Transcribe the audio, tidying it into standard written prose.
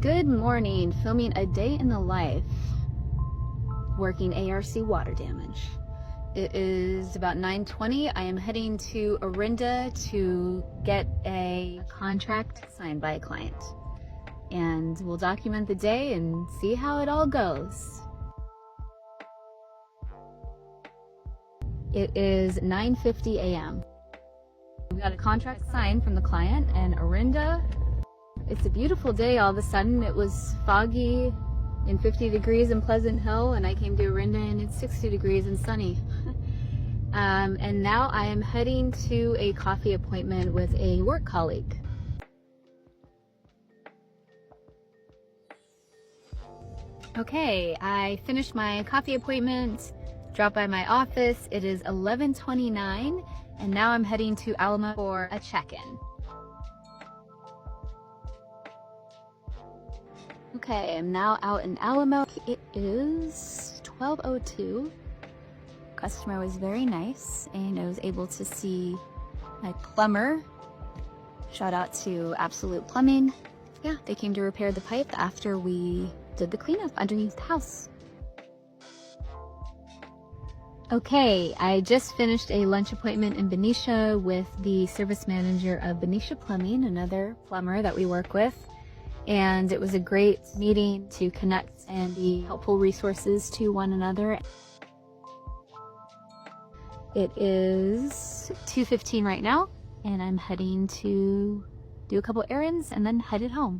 Good morning, filming a day in the life working ARC water damage. It is about 9:20. I am heading to Orinda to get a contract signed by a client. And we'll document the day and see how it all goes. It is 9:50 a.m. We got a contract signed from the client in Orinda. It's a beautiful day all of a sudden. It was foggy and 50 degrees in Pleasant Hill, and I came to Orinda and it's 60 degrees and sunny. And now I am heading to a coffee appointment with a work colleague. Okay, I finished my coffee appointment, dropped by my office. It is 11:29, and now I'm heading to Alamo for a check-in. Okay, I'm now out in Alamo. It is 12:02. Customer was very nice, and I was able to see my plumber. Shout out to Absolute Plumbing. Yeah, they came to repair the pipe after we did the cleanup underneath the house. Okay, I just finished a lunch appointment in Benicia with the service manager of Benicia Plumbing, another plumber that we work with. And it was a great meeting to connect and be helpful resources to one another. It is 2:15 right now, and I'm heading to do a couple errands and then headed home.